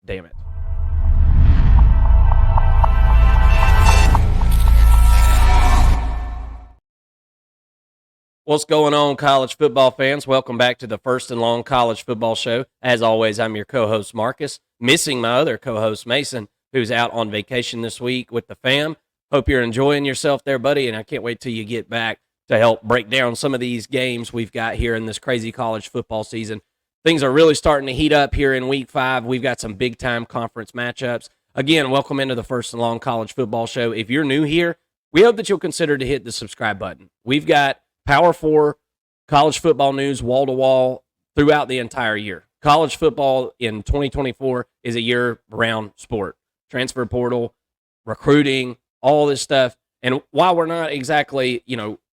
damn it. What's going on, college football fans? Welcome back to the First and Long College Football Show. As always, I'm your co-host, Marcus, missing my other co-host, Mason, who's out on vacation this week with the fam. Hope you're enjoying yourself there, buddy, and I can't wait till you get back to help break down some of these games we've got here in this crazy college football season. Things are really starting to heat up here in Week 5. We've got some big-time conference matchups. Again, welcome into the First and Long College Football Show. If you're new here, we hope that you'll consider to hit the subscribe button. We've got Power 4 college football news wall-to-wall throughout the entire year. College football in 2024 is a year-round sport. Transfer portal, recruiting, all this stuff. And while we're not exactly,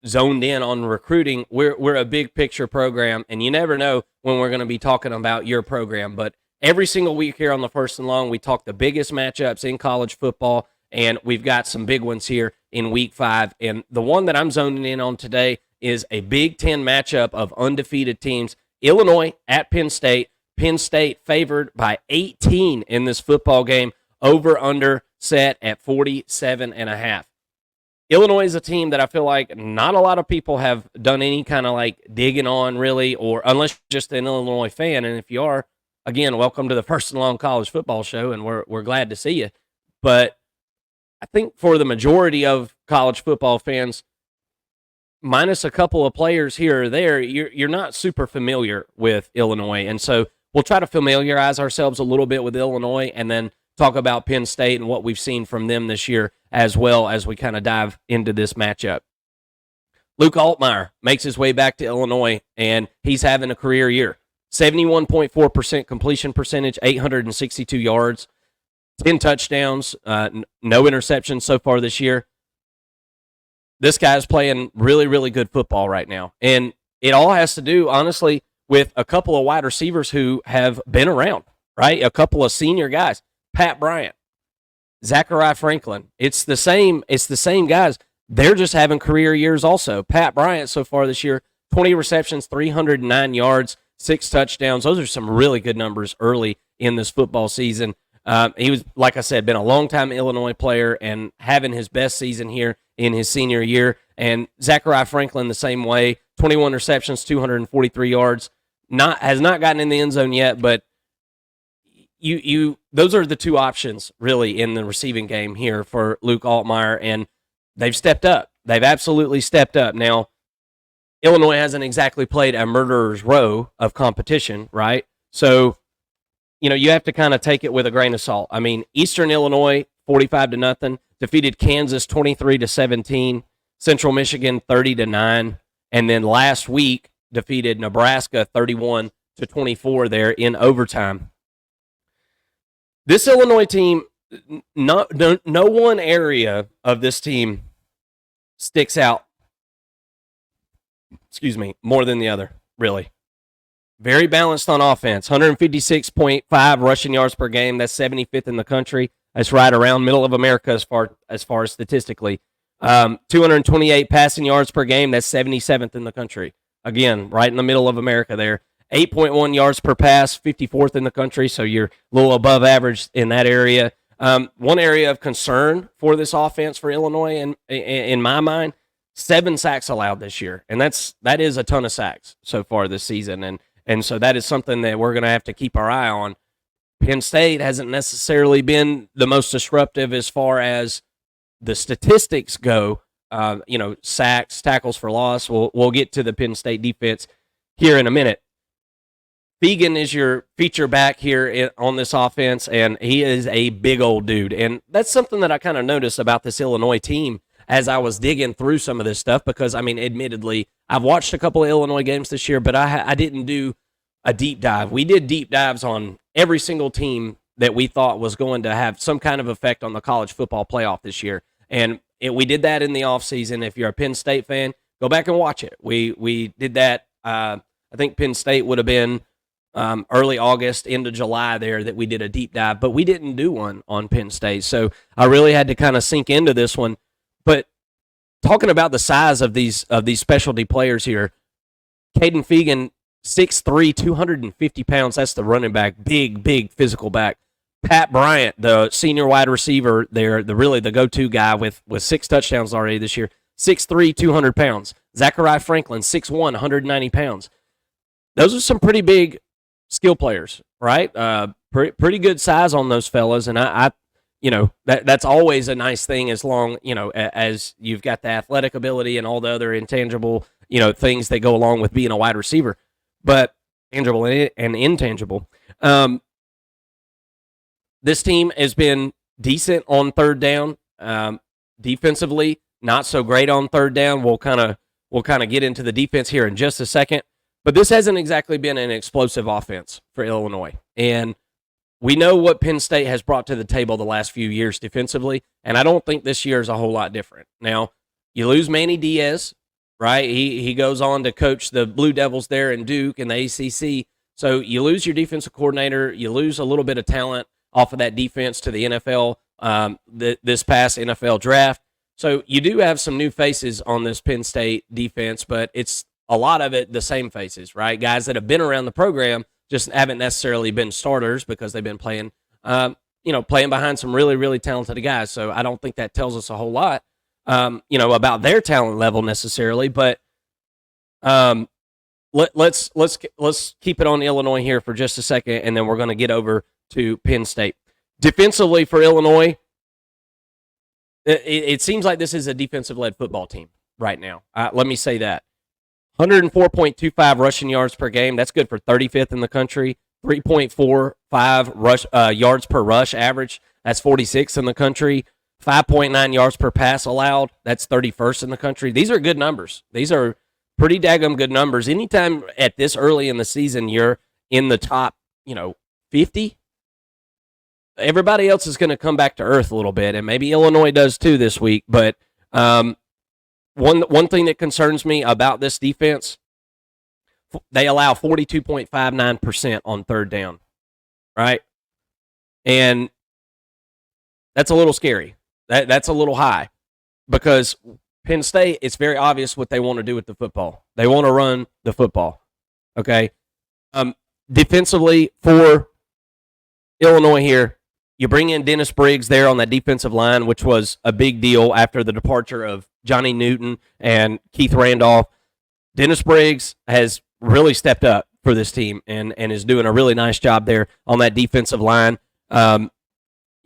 zoned in on recruiting, we're a big picture program, and you never know when we're going to be talking about your program. But every single week here on the First and Long, we talk the biggest matchups in college football, and we've got some big ones here in Week 5. And the one that I'm zoning in on today is a Big Ten matchup of undefeated teams. Illinois at Penn State. Penn State favored by 18 in this football game. Over-under set at 47.5. Illinois is a team that I feel like not a lot of people have done any kind of digging on, really, or unless you're just an Illinois fan. And if you are, again, welcome to the First and Long College Football Show, and we're glad to see you. But I think for the majority of college football fans, minus a couple of players here or there, you're not super familiar with Illinois. And so we'll try to familiarize ourselves a little bit with Illinois and then talk about Penn State and what we've seen from them this year as well as we kind of dive into this matchup. Luke Altmaier makes his way back to Illinois, and he's having a career year. 71.4% completion percentage, 862 yards, 10 touchdowns, no interceptions so far this year. This guy's playing really, really good football right now. And it all has to do, honestly, with a couple of wide receivers who have been around, right? A couple of senior guys. Pat Bryant, Zachariah Franklin. It's the same guys. They're just having career years also. Pat Bryant so far this year, 20 receptions, 309 yards, 6 touchdowns. Those are some really good numbers early in this football season. He was, like I said, been a long-time Illinois player and having his best season here in his senior year. And Zachariah Franklin the same way, 21 receptions, 243 yards. Has not gotten in the end zone yet, but those are the two options really in the receiving game here for Luke Altmaier, and they've stepped up. They've absolutely stepped up. Now, Illinois hasn't exactly played a murderer's row of competition, right? So, you have to kind of take it with a grain of salt. I mean, Eastern Illinois, 45-0, defeated Kansas 23-17, Central Michigan 30-9, and then last week defeated Nebraska 31-24 there in overtime. This Illinois team, no one area of this team sticks out, more than the other, really. Very balanced on offense, 156.5 rushing yards per game. That's 75th in the country. That's right around middle of America as far as statistically. 228 passing yards per game. That's 77th in the country. Again, right in the middle of America there. 8.1 yards per pass, 54th in the country, so you're a little above average in that area. One area of concern for this offense for Illinois, in my mind, 7 sacks allowed this year, and that is a ton of sacks so far this season, and so that is something that we're going to have to keep our eye on. Penn State hasn't necessarily been the most disruptive as far as the statistics go. Sacks, tackles for loss. We'll get to the Penn State defense here in a minute. Fegan is your feature back here on this offense, and he is a big old dude. And that's something that I kind of noticed about this Illinois team as I was digging through some of this stuff because, admittedly, I've watched a couple of Illinois games this year, but I didn't do a deep dive. We did deep dives on every single team that we thought was going to have some kind of effect on the college football playoff this year. And we did that in the offseason. If you're a Penn State fan, go back and watch it. We did that. I think Penn State would have been early August into July there that we did a deep dive, but we didn't do one on Penn State. So I really had to kind of sink into this one. But talking about the size of these specialty players here, Caden Fegan, 6'3", 250 pounds. That's the running back. Big physical back. Pat Bryant, the senior wide receiver there, the go-to guy with 6 touchdowns already this year, 6'3", 200 pounds. Zachariah Franklin, 6'1", 190 pounds. Those are some pretty big skill players, right? Pretty good size on those fellas, and I that's always a nice thing as long, as you've got the athletic ability and all the other intangible, things that go along with being a wide receiver, but tangible and intangible. This team has been decent on third down. Defensively, not so great on third down. We'll kind of get into the defense here in just a second. But this hasn't exactly been an explosive offense for Illinois. And we know what Penn State has brought to the table the last few years defensively, and I don't think this year is a whole lot different. Now, you lose Manny Diaz, right? He goes on to coach the Blue Devils there in Duke in the ACC. So you lose your defensive coordinator. You lose a little bit of talent off of that defense to the NFL this past NFL draft. So you do have some new faces on this Penn State defense, but it's a lot of it the same faces, right? Guys that have been around the program, just haven't necessarily been starters because they've been playing, playing behind some really, really talented guys. So I don't think that tells us a whole lot, about their talent level necessarily. But let's keep it on Illinois here for just a second, and then we're going to get over to Penn State. Defensively for Illinois, it seems like this is a defensive-led football team right now. Let me say that. 104.25 rushing yards per game. That's good for 35th in the country. 3.45 yards per rush average. That's 46th in the country. 5.9 yards per pass allowed. That's 31st in the country. These are good numbers. These are pretty daggum good numbers. Anytime at this early in the season you're in the top, 50, everybody else is going to come back to earth a little bit, and maybe Illinois does too this week. But one thing that concerns me about this defense, they allow 42.59% on third down, right? And that's a little scary. That's a little high because Penn State, it's very obvious what they want to do with the football. They want to run the football, okay? Defensively for Illinois here, you bring in Dennis Briggs there on that defensive line, which was a big deal after the departure of Johnny Newton and Keith Randolph. Dennis Briggs has really stepped up for this team and is doing a really nice job there on that defensive line.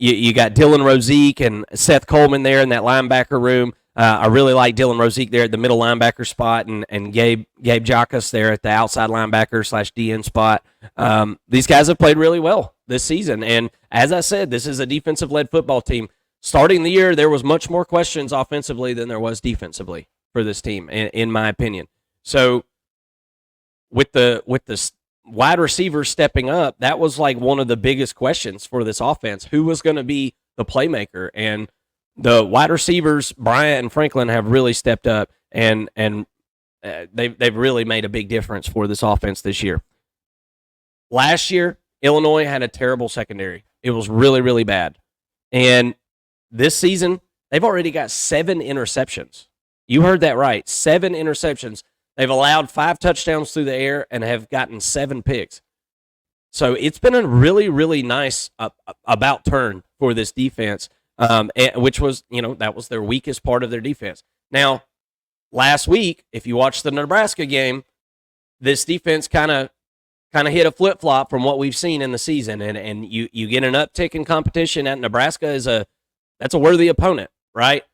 You got Dylan Rozique and Seth Coleman there in that linebacker room. I really like Dylan Rozique there at the middle linebacker spot and Gabe Jacas there at the outside linebacker / DN spot. These guys have played really well this season. And as I said, this is a defensive-led football team. Starting the year, there was much more questions offensively than there was defensively for this team, in my opinion. So with the wide receivers stepping up, that was like one of the biggest questions for this offense. Who was going to be the playmaker? And the wide receivers, Bryant and Franklin, have really stepped up, and they've really made a big difference for this offense this year. Last year, Illinois had a terrible secondary. It was really, really bad. And this season, they've already got 7 interceptions. You heard that right, 7 interceptions. They've allowed 5 touchdowns through the air and have gotten 7 picks. So it's been a really, really nice about turn for this defense, which was, that was their weakest part of their defense. Now, last week, if you watched the Nebraska game, this defense kind of hit a flip-flop from what we've seen in the season, and you get an uptick in competition at Nebraska. That's a worthy opponent, right?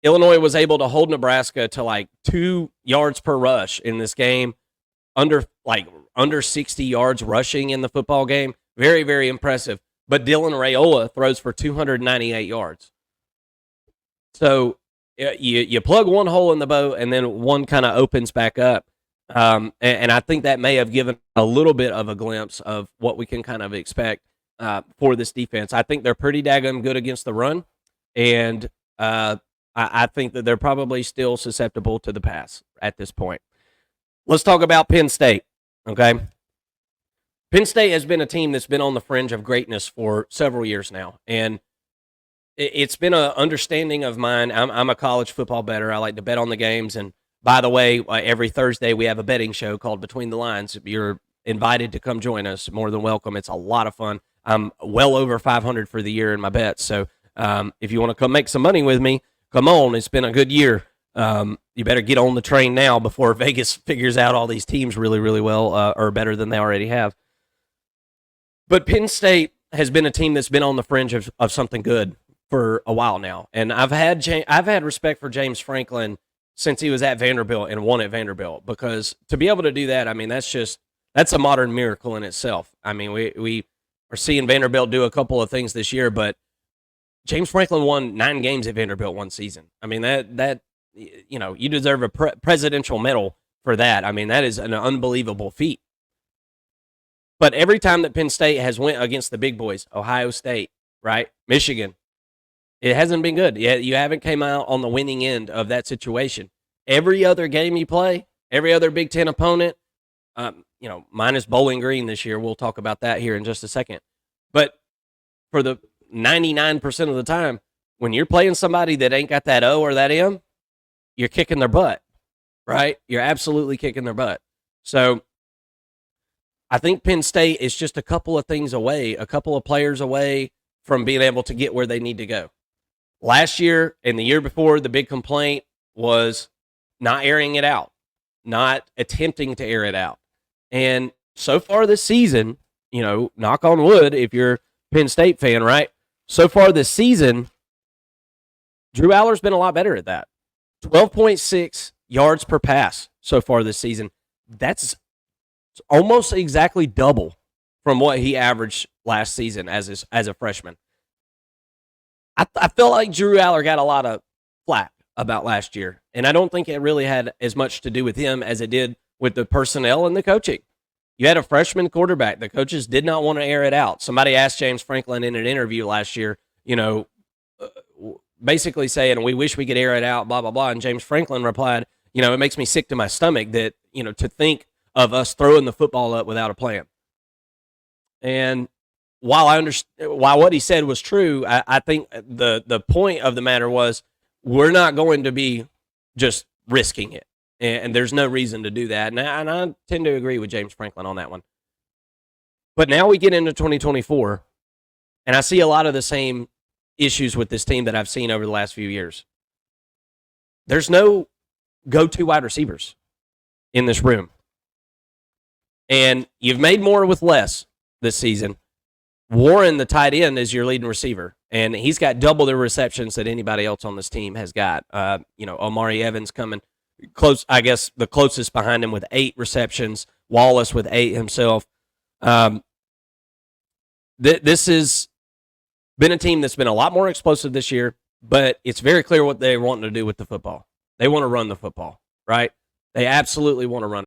Illinois was able to hold Nebraska to like 2 yards per rush in this game, under 60 yards rushing in the football game. Very, very impressive. But Dylan Raiola throws for 298 yards. So you plug one hole in the boat, and then one kind of opens back up. And I think that may have given a little bit of a glimpse of what we can kind of expect for this defense. I think they're pretty daggum good against the run, and I think that they're probably still susceptible to the pass at this point. Let's talk about Penn State, okay? Penn State has been a team that's been on the fringe of greatness for several years now, and it's been an understanding of mine. I'm a college football bettor. I like to bet on the games, and by the way, every Thursday we have a betting show called Between the Lines. If you're invited to come join us, more than welcome. It's a lot of fun. I'm well over 500 for the year in my bets. So if you want to come make some money with me, come on. It's been a good year. You better get on the train now before Vegas figures out all these teams really, really well or better than they already have. But Penn State has been a team that's been on the fringe of something good for a while now. And I've had respect for James Franklin since he was at Vanderbilt and won at Vanderbilt, because to be able to do that, I mean, that's a modern miracle in itself. I mean, we are seeing Vanderbilt do a couple of things this year, but James Franklin won 9 games at Vanderbilt one season. I mean, that you deserve a presidential medal for that. I mean, that is an unbelievable feat. But every time that Penn State has went against the big boys, Ohio State, right, Michigan, it hasn't been good. You haven't came out on the winning end of that situation. Every other game you play, every other Big Ten opponent, minus Bowling Green this year. We'll talk about that here in just a second. But for the 99% of the time, when you're playing somebody that ain't got that O or that M, you're kicking their butt, right? You're absolutely kicking their butt. So I think Penn State is just a couple of things away, a couple of players away from being able to get where they need to go. Last year and the year before, the big complaint was not airing it out, not attempting to air it out. And so far this season, knock on wood if you're a Penn State fan, right? So far this season, Drew Aller's been a lot better at that. 12.6 yards per pass so far this season. That's almost exactly double from what he averaged last season as a freshman. I feel like Drew Aller got a lot of flack about last year, and I don't think it really had as much to do with him as it did with the personnel and the coaching. You had a freshman quarterback. The coaches did not want to air it out. Somebody asked James Franklin in an interview last year, basically saying, we wish we could air it out, blah, blah, blah. And James Franklin replied, it makes me sick to my stomach that, to think of us throwing the football up without a plan. And while what he said was true, I think the point of the matter was we're not going to be just risking it. And there's no reason to do that. And I tend to agree with James Franklin on that one. But now we get into 2024, and I see a lot of the same issues with this team that I've seen over the last few years. There's no go-to wide receivers in this room. And you've made more with less this season. Warren, the tight end, is your leading receiver, and he's got double the receptions that anybody else on this team has got. Omari Evans coming close, I guess the closest behind him with 8 receptions, Wallace with 8 himself. This has been a team that's been a lot more explosive this year, but it's very clear what they want to do with the football. They want to run the football, right? They absolutely want to run.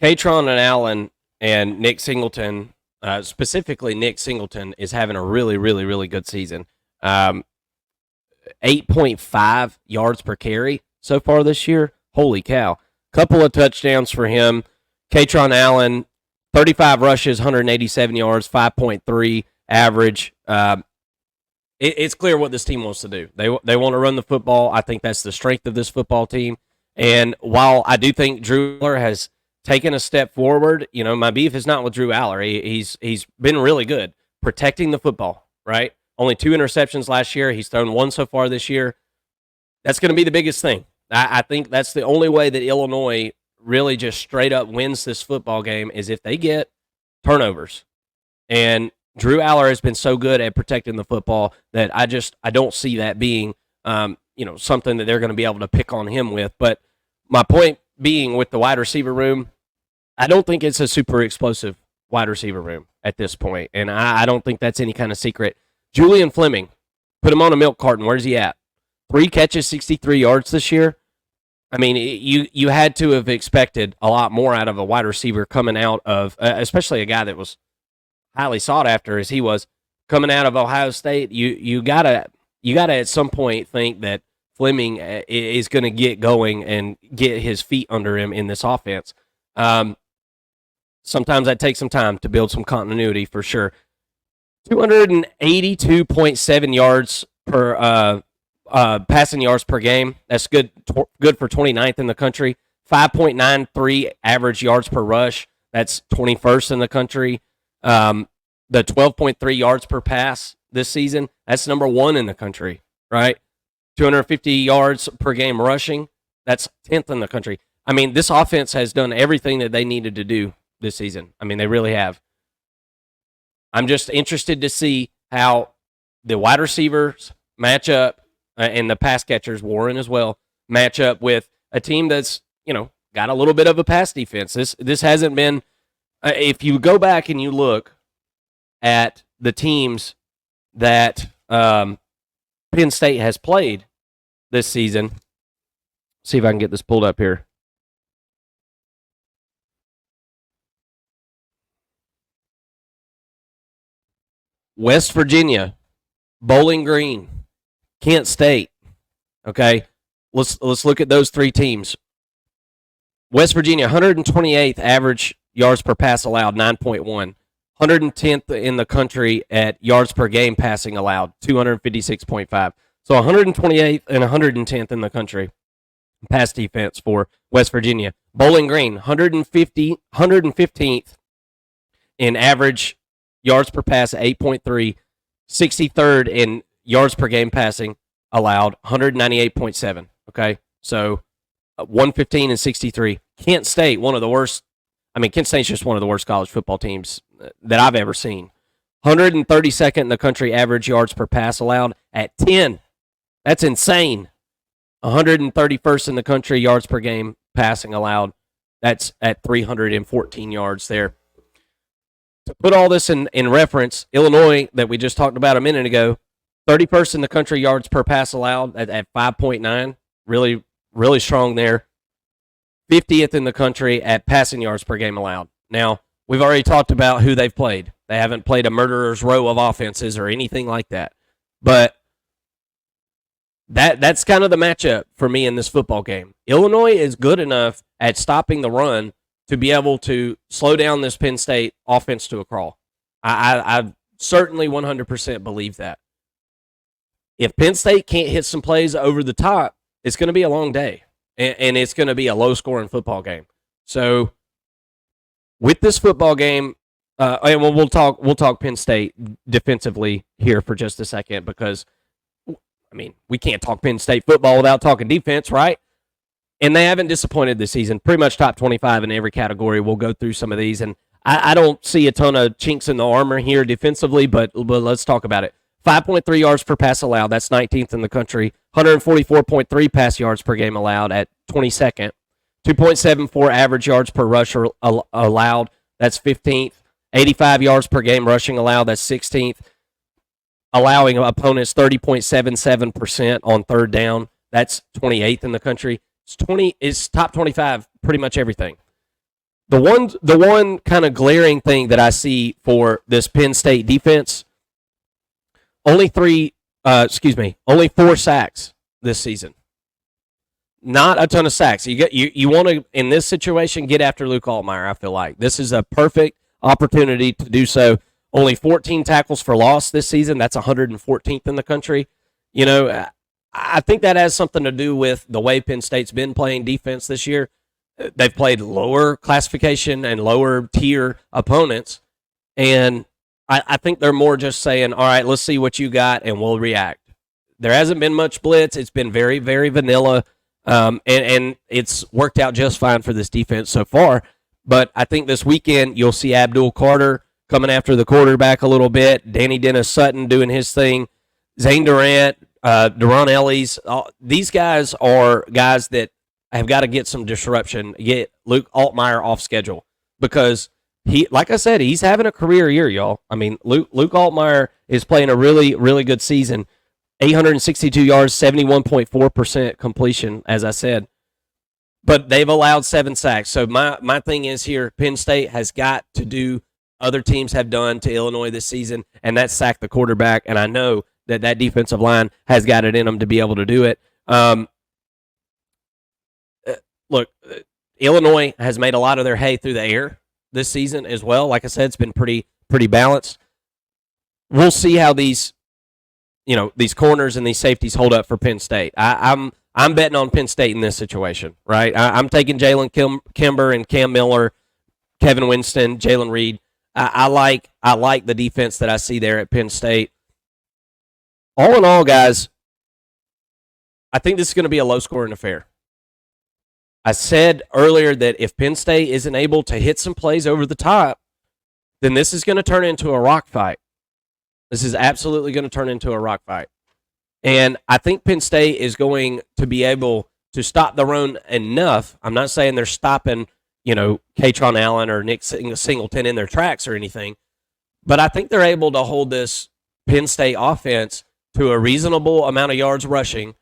Katron and Allen and Nick Singleton, specifically Nick Singleton, is having a really, really, really good season. 8.5 yards per carry so far this year. Holy cow. Couple of touchdowns for him. Katron Allen, 35 rushes, 187 yards, 5.3 average. It's clear what this team wants to do. They want to run the football. I think that's the strength of this football team. And while I do think Drew Aller has taken a step forward, my beef is not with Drew Aller. He's been really good protecting the football, right? Only 2 interceptions last year. He's thrown 1 so far this year. That's going to be the biggest thing. I think that's the only way that Illinois really just straight up wins this football game is if they get turnovers. And Drew Aller has been so good at protecting the football that I don't see that being something that they're going to be able to pick on him with. But my point being with the wide receiver room, I don't think it's a super explosive wide receiver room at this point, and I don't think that's any kind of secret. Julian Fleming, put him on a milk carton. Where's he at? 3 catches, 63 yards this year. I mean, you had to have expected a lot more out of a wide receiver coming out of, especially a guy that was highly sought after as he was coming out of Ohio State. You gotta at some point think that Fleming is going to get going and get his feet under him in this offense. Sometimes that takes some time to build some continuity for sure. 282.7 yards per passing yards per game. That's good for 29th in the country. 5.93 average yards per rush. That's 21st in the country. the 12.3 yards per pass this season, that's number 1 in the country, right? 250 yards per game rushing, that's 10th in the country. I mean, this offense has done everything that they needed to do this season. I mean, they really have. I'm just interested to see how the wide receivers match up and the pass catchers, Warren as well, match up with a team that's, got a little bit of a pass defense. This hasn't been, if you go back and you look at the teams that Penn State has played this season, see if I can get this pulled up here. West Virginia, Bowling Green, Kent State. Okay, let's look at those 3 teams. West Virginia, 128th average yards per pass allowed, 9.1. 110th in the country at yards per game passing allowed, 256.5. So 128th and 110th in the country pass defense for West Virginia. Bowling Green, 115th in average yards per pass, 8.3. 63rd in yards per game passing allowed, 198.7. Okay, so 115 and 63. Kent State, one of the worst. I mean, Kent State's just one of the worst college football teams that I've ever seen. 132nd in the country average yards per pass allowed at 10. That's insane. 131st in the country yards per game passing allowed. That's at 314 yards there. To put all this in reference, Illinois, that we just talked about a minute ago, 31st in the country yards per pass allowed at 5.9. Really, really strong there. 50th in the country at passing yards per game allowed. Now, we've already talked about who they've played. They haven't played a murderer's row of offenses or anything like that. But that's kind of the matchup for me in this football game. Illinois is good enough at stopping the run to be able to slow down this Penn State offense to a crawl. I certainly 100% believe that. If Penn State can't hit some plays over the top, it's going to be a long day, and it's going to be a low-scoring football game. So with this football game, and we'll talk Penn State defensively here for just a second because, I mean, we can't talk Penn State football without talking defense, right? And they haven't disappointed this season. Pretty much top 25 in every category. We'll go through some of these, and I don't see a ton of chinks in the armor here defensively, but let's talk about it. 5.3 yards per pass allowed. That's 19th in the country. 144.3 pass yards per game allowed at 22nd. 2.74 average yards per rush allowed. That's 15th. 85 yards per game rushing allowed. That's 16th. Allowing opponents 30.77% on third down. That's 28th in the country. It's top 25 pretty much everything. The one kind of glaring thing that I see for this Penn State defense, only 4 sacks this season. Not a ton of sacks. You want to, in this situation, get after Luke Altmyer, I feel like. This is a perfect opportunity to do so. Only 14 tackles for loss this season. That's 114th in the country. You know, I think that has something to do with the way Penn State's been playing defense this year. They've played lower classification and lower tier opponents, and I think they're more just saying, all right, let's see what you got, and we'll react. There hasn't been much blitz. It's been very, very vanilla, and it's worked out just fine for this defense so far. But I think this weekend you'll see Abdul Carter coming after the quarterback a little bit, Danny Dennis Sutton doing his thing, Zane Durant, Deron Ellis. These guys are guys that have got to get some disruption, get Luke Altmyer off schedule, because he, like I said, he's having a career year, y'all. I mean, Luke Altmyer is playing a really, really good season. 862 yards, 71.4% completion, as I said. But they've allowed 7 sacks. So my thing is here, Penn State has got to do other teams have done to Illinois this season, and that's sack the quarterback. And I know that defensive line has got it in them to be able to do it. Look, Illinois has made a lot of their hay through the air this season as well. Like I said, it's been pretty balanced. We'll see how these corners and these safeties hold up for Penn State. I'm betting on Penn State in this situation, right? I'm taking Jalen Kimber and Cam Miller, Kevin Winston, Jalen Reed. I like the defense that I see there at Penn State. All in all, guys, I think this is going to be a low-scoring affair. I said earlier that if Penn State isn't able to hit some plays over the top, then this is going to turn into a rock fight. This is absolutely going to turn into a rock fight. And I think Penn State is going to be able to stop the run enough. I'm not saying they're stopping, Katron Allen or Nick Singleton in their tracks or anything, but I think they're able to hold this Penn State offense to a reasonable amount of yards rushing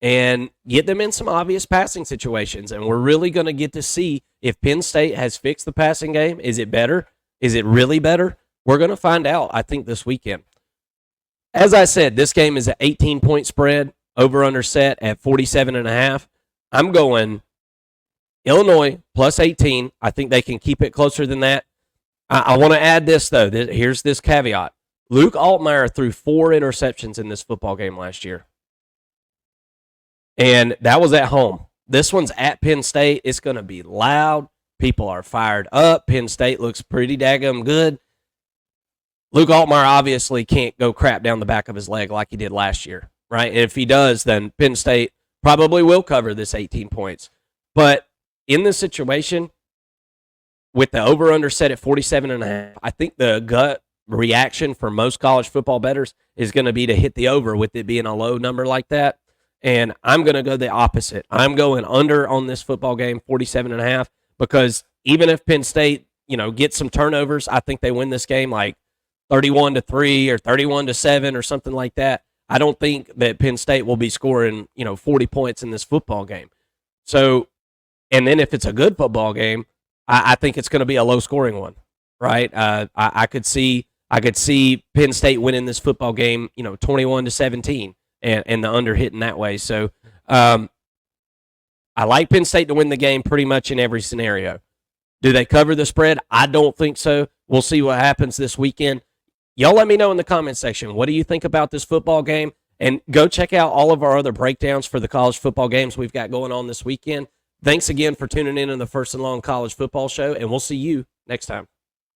and get them in some obvious passing situations. And we're really going to get to see if Penn State has fixed the passing game. Is it better? Is it really better? We're going to find out, I think, this weekend. As I said, this game is an 18-point spread, over-under set at 47.5. I'm going Illinois plus 18. I think they can keep it closer than that. I want to add this, though. Here's this caveat. Luke Altmaier threw 4 interceptions in this football game last year. And that was at home. This one's at Penn State. It's going to be loud. People are fired up. Penn State looks pretty daggum good. Luke Altmaier obviously can't go crap down the back of his leg like he did last year, right? And if he does, then Penn State probably will cover this 18 points. But in this situation, with the over-under set at 47.5, I think the gut reaction for most college football bettors is going to be to hit the over with it being a low number like that. And I'm going to go the opposite. I'm going under on this football game, 47.5, because even if Penn State, gets some turnovers, I think they win this game like 31-3 or 31-7 or something like that. I don't think that Penn State will be scoring, 40 points in this football game. So, and then if it's a good football game, I think it's going to be a low-scoring one, right? I could see Penn State winning this football game, 21-17, and the under hitting that way. So, I like Penn State to win the game pretty much in every scenario. Do they cover the spread? I don't think so. We'll see what happens this weekend. Y'all let me know in the comment section. What do you think about this football game? And go check out all of our other breakdowns for the college football games we've got going on this weekend. Thanks again for tuning in on the First and Long College Football Show, and we'll see you next time.